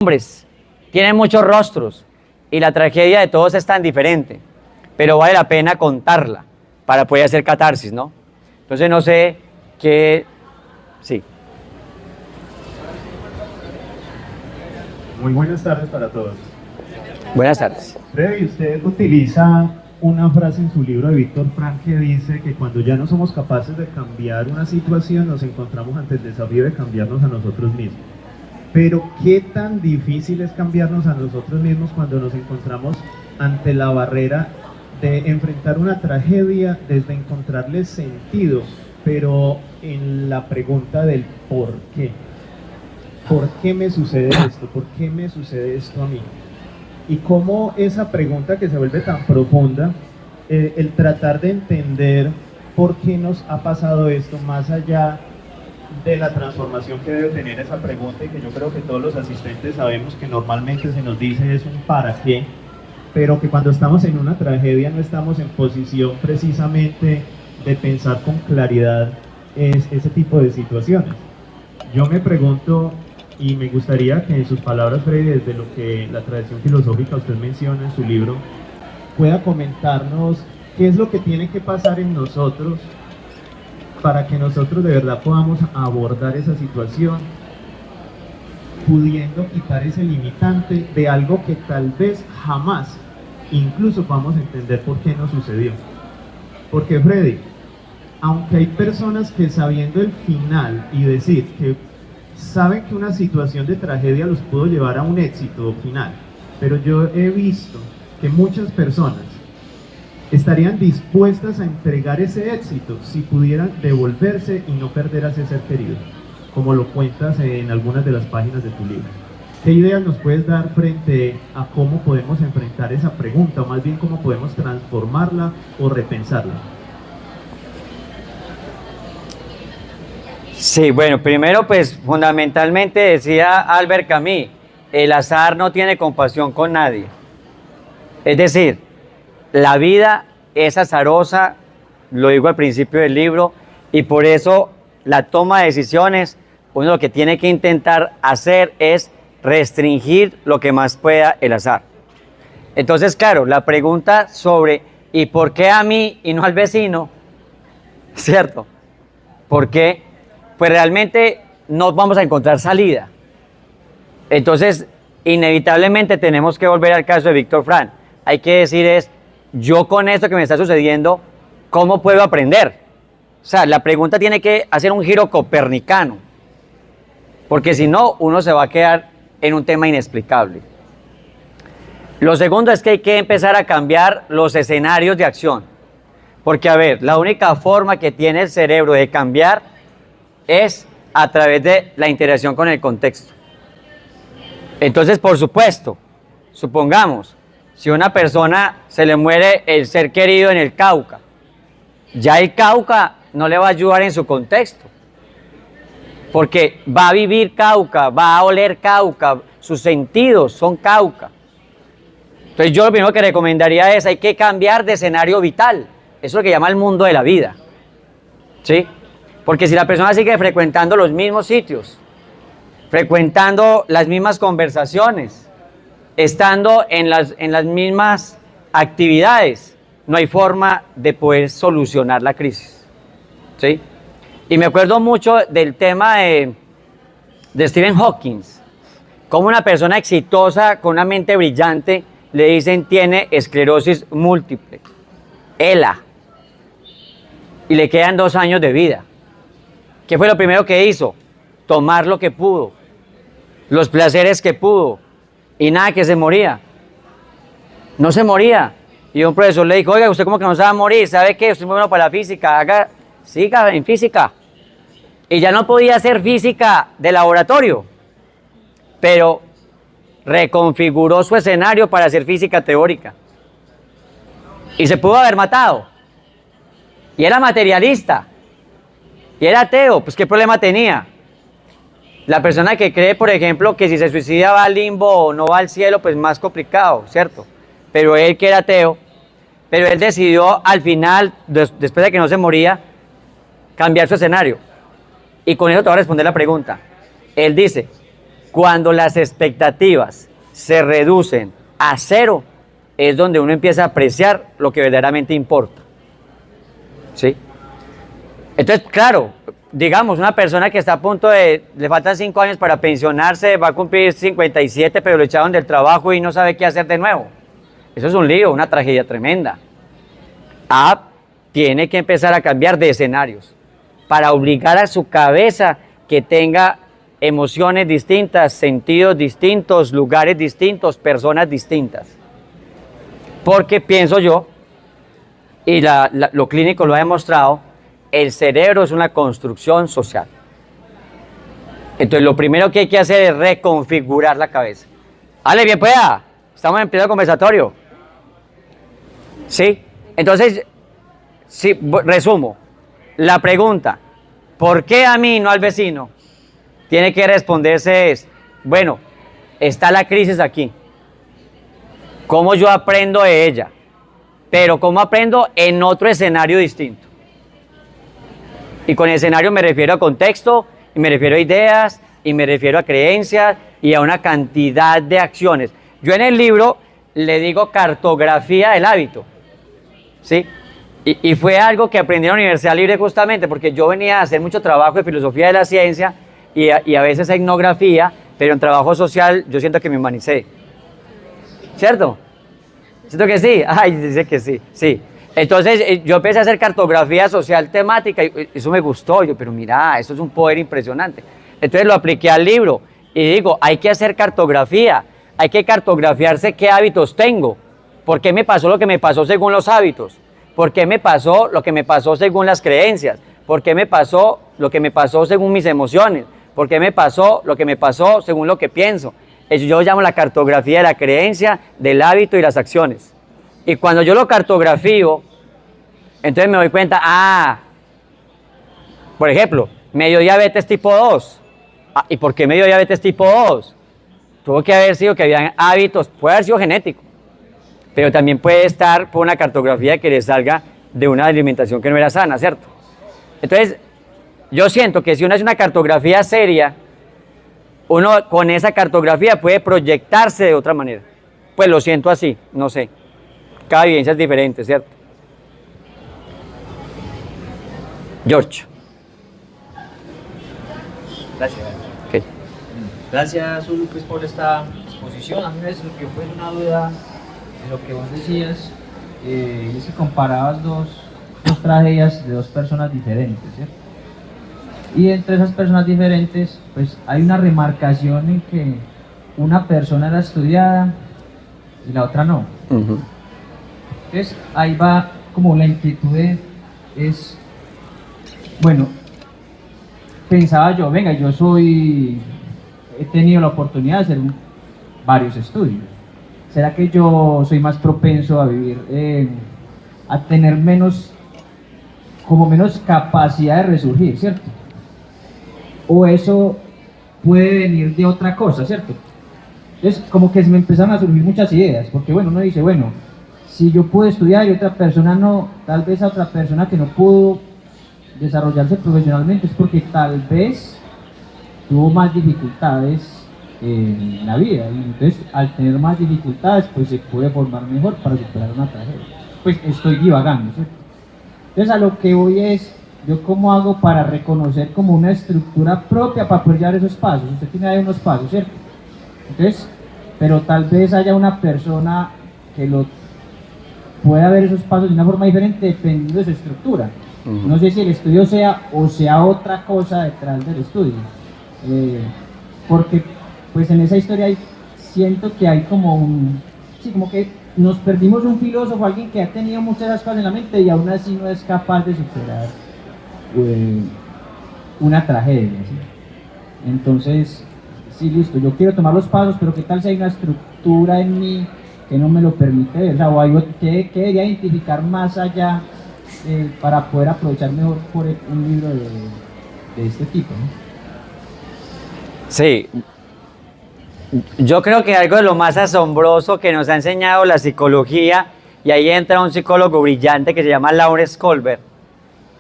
hombres, tienen muchos rostros y la tragedia de todos es tan diferente, pero vale la pena contarla para poder hacer catarsis, ¿no? Entonces no sé qué... Sí. Muy buenas tardes para todos. Buenas tardes. Freddy, usted utiliza una frase en su libro de Víctor Frank que dice que cuando ya no somos capaces de cambiar una situación, nos encontramos ante el desafío de cambiarnos a nosotros mismos. Pero ¿qué tan difícil es cambiarnos a nosotros mismos cuando nos encontramos ante la barrera de enfrentar una tragedia desde encontrarle sentido, pero en la pregunta del por qué? ¿Por qué me sucede esto? ¿Por qué me sucede esto a mí? Y cómo esa pregunta que se vuelve tan profunda, el tratar de entender por qué nos ha pasado esto, más allá de la transformación que debe tener esa pregunta, y que yo creo que todos los asistentes sabemos que normalmente se nos dice es un para qué, pero que cuando estamos en una tragedia no estamos en posición precisamente de pensar con claridad ese tipo de situaciones. Yo me pregunto, y me gustaría que en sus palabras, Freddy, desde lo que la tradición filosófica usted menciona en su libro, pueda comentarnos qué es lo que tiene que pasar en nosotros para que nosotros de verdad podamos abordar esa situación, pudiendo quitar ese limitante de algo que tal vez jamás incluso podamos entender por qué nos sucedió. Porque, Freddy, aunque hay personas que, sabiendo el final y decir que saben que una situación de tragedia los pudo llevar a un éxito final, pero yo he visto que muchas personas estarían dispuestas a entregar ese éxito si pudieran devolverse y no perder a ese ser querido, como lo cuentas en algunas de las páginas de tu libro. ¿Qué ideas nos puedes dar frente a cómo podemos enfrentar esa pregunta, o más bien cómo podemos transformarla o repensarla? Sí, bueno, primero pues fundamentalmente decía Albert Camus, el azar no tiene compasión con nadie. Es decir, la vida es azarosa, lo digo al principio del libro, y por eso la toma de decisiones, uno lo que tiene que intentar hacer es restringir lo que más pueda el azar. Entonces, claro, la pregunta sobre ¿y por qué a mí y no al vecino? ¿Cierto? ¿Por qué? Pues realmente no vamos a encontrar salida. Entonces, inevitablemente tenemos que volver al caso de Víctor Frank. Hay que decir es, yo con esto que me está sucediendo, ¿cómo puedo aprender? O sea, la pregunta tiene que hacer un giro copernicano, porque si no, uno se va a quedar en un tema inexplicable. Lo segundo es que hay que empezar a cambiar los escenarios de acción, porque a ver, la única forma que tiene el cerebro de cambiar es a través de la interacción con el contexto. Entonces, por supuesto, supongamos, si a una persona se le muere el ser querido en el Cauca, ya el Cauca no le va a ayudar en su contexto, porque va a vivir Cauca, va a oler Cauca, sus sentidos son Cauca. Entonces yo lo primero que recomendaría es, hay que cambiar de escenario vital, eso es lo que llama el mundo de la vida, ¿sí? Porque si la persona sigue frecuentando los mismos sitios, frecuentando las mismas conversaciones, estando en las mismas actividades, no hay forma de poder solucionar la crisis, ¿sí? Y me acuerdo mucho del tema de Stephen Hawking, como una persona exitosa con una mente brillante le dicen tiene esclerosis múltiple, ELA, y le quedan 2 años de vida. ¿Qué fue lo primero que hizo? Tomar lo que pudo, los placeres que pudo, y nada que se moría. No se moría. Y un profesor le dijo, oiga, ¿usted cómo que no se va a morir? ¿Sabe qué? Usted es muy bueno para la física, siga en física. Y ya no podía hacer física de laboratorio, pero reconfiguró su escenario para hacer física teórica. Y se pudo haber matado. Y era materialista. Y era ateo, pues ¿qué problema tenía? La persona que cree, por ejemplo, que si se suicida va al limbo o no va al cielo, pues más complicado, ¿cierto? Pero él que era ateo, pero él decidió al final, después de que no se moría, cambiar su escenario. Y con eso te voy a responder la pregunta. Él dice, Cuando las expectativas se reducen a cero, es donde uno empieza a apreciar lo que verdaderamente importa. ¿Sí? Entonces, claro, digamos, una persona que está a punto de, le faltan 5 años para pensionarse, va a cumplir 57, pero lo echaron del trabajo y no sabe qué hacer de nuevo. Eso es un lío, una tragedia tremenda. Tiene que empezar a cambiar de escenarios para obligar a su cabeza que tenga emociones distintas, sentidos distintos, lugares distintos, personas distintas. Porque pienso yo, y lo clínico lo ha demostrado, el cerebro es una construcción social. Entonces lo primero que hay que hacer es reconfigurar la cabeza. Vale, bien pueda, estamos en pleno conversatorio. ¿Sí? Entonces, sí, resumo. La pregunta, ¿por qué a mí, no al vecino? Tiene que responderse es, bueno, está la crisis aquí. ¿Cómo yo aprendo de ella? Pero ¿cómo aprendo en otro escenario distinto? Y con escenario me refiero a contexto, y me refiero a ideas, y me refiero a creencias, y a una cantidad de acciones. Yo en el libro le digo cartografía del hábito, ¿sí? Y fue algo que aprendí en la Universidad Libre justamente, porque yo venía a hacer mucho trabajo de filosofía de la ciencia, y a veces etnografía, pero en trabajo social yo siento que me humanicé. ¿Cierto? ¿Siento que sí? Ay, dice que sí, sí. Entonces yo empecé a hacer cartografía social temática y eso me gustó. Yo, pero mira, eso es un poder impresionante. Entonces lo apliqué al libro y digo, hay que hacer cartografía, hay que cartografiarse qué hábitos tengo, por qué me pasó lo que me pasó según los hábitos, por qué me pasó lo que me pasó según las creencias, por qué me pasó lo que me pasó según mis emociones, por qué me pasó lo que me pasó según lo que pienso. Eso yo llamo la cartografía de la creencia, del hábito y las acciones. Y cuando yo lo cartografío, entonces me doy cuenta, por ejemplo, me dio diabetes tipo 2. ¿Y por qué me dio diabetes tipo 2? Tuvo que haber sido que habían hábitos, puede haber sido genético, pero también puede estar por una cartografía que le salga de una alimentación que no era sana, ¿cierto? Entonces, yo siento que si uno hace una cartografía seria, uno con esa cartografía puede proyectarse de otra manera. Pues lo siento así, no sé. Cada vivencia es diferente, ¿cierto? George. Gracias. Okay. Gracias, Zulu, pues, por esta exposición. A mí me surgió pues una duda de lo que vos decías, y es que comparabas dos tragedias de dos personas diferentes, ¿cierto? Y entre esas personas diferentes, pues hay una remarcación en que una persona era estudiada y la otra no. Entonces ahí va como la inquietud es, bueno, pensaba yo, venga, he tenido la oportunidad de hacer varios estudios. ¿Será que yo soy más propenso a vivir, a tener menos capacidad de resurgir, ¿cierto? O eso puede venir de otra cosa, ¿cierto? Entonces, como que se me empezaron a surgir muchas ideas, porque bueno, uno dice, bueno, si yo pude estudiar y otra persona no, tal vez a otra persona que no pudo desarrollarse profesionalmente es porque tal vez tuvo más dificultades en la vida, y entonces al tener más dificultades, pues se puede formar mejor para superar una tragedia. Pues estoy divagando, ¿cierto? Entonces a lo que voy es, ¿yo cómo hago para reconocer como una estructura propia para poder llevar esos pasos? Usted tiene ahí unos pasos, ¿cierto? Entonces, pero tal vez haya una persona que pueda ver esos pasos de una forma diferente dependiendo de su estructura. No sé si el estudio sea otra cosa detrás del estudio. Porque pues en esa historia siento que hay como como que nos perdimos un filósofo, alguien que ha tenido muchas de esas cosas en la mente y aún así no es capaz de superar una tragedia, ¿sí? Entonces, sí, listo, yo quiero tomar los pasos, pero ¿qué tal si hay una estructura en mí que no me lo permite ver? O sea, o hay que debería identificar más allá para poder aprovechar mejor por un libro de este tipo, ¿no? Sí. Yo creo que algo de lo más asombroso que nos ha enseñado la psicología, y ahí entra un psicólogo brillante que se llama Lawrence Kohlberg,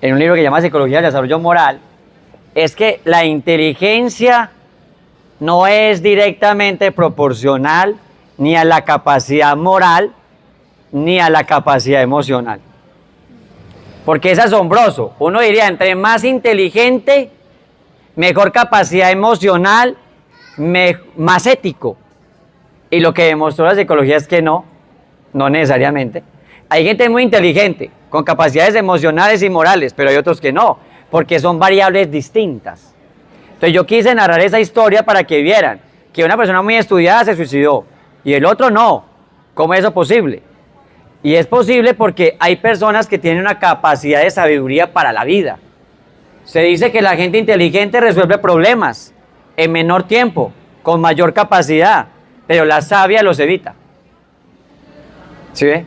en un libro que se llama Psicología del Desarrollo Moral, es que la inteligencia no es directamente proporcional ni a la capacidad moral ni a la capacidad emocional. Porque es asombroso. Uno diría, entre más inteligente, mejor capacidad emocional, más ético. Y lo que demostró la psicología es que no necesariamente. Hay gente muy inteligente, con capacidades emocionales y morales, pero hay otros que no, porque son variables distintas. Entonces yo quise narrar esa historia para que vieran que una persona muy estudiada se suicidó y el otro no. ¿Cómo es eso posible? Y es posible porque hay personas que tienen una capacidad de sabiduría para la vida. Se dice que la gente inteligente resuelve problemas en menor tiempo, con mayor capacidad, pero la sabia los evita. ¿Sí ve?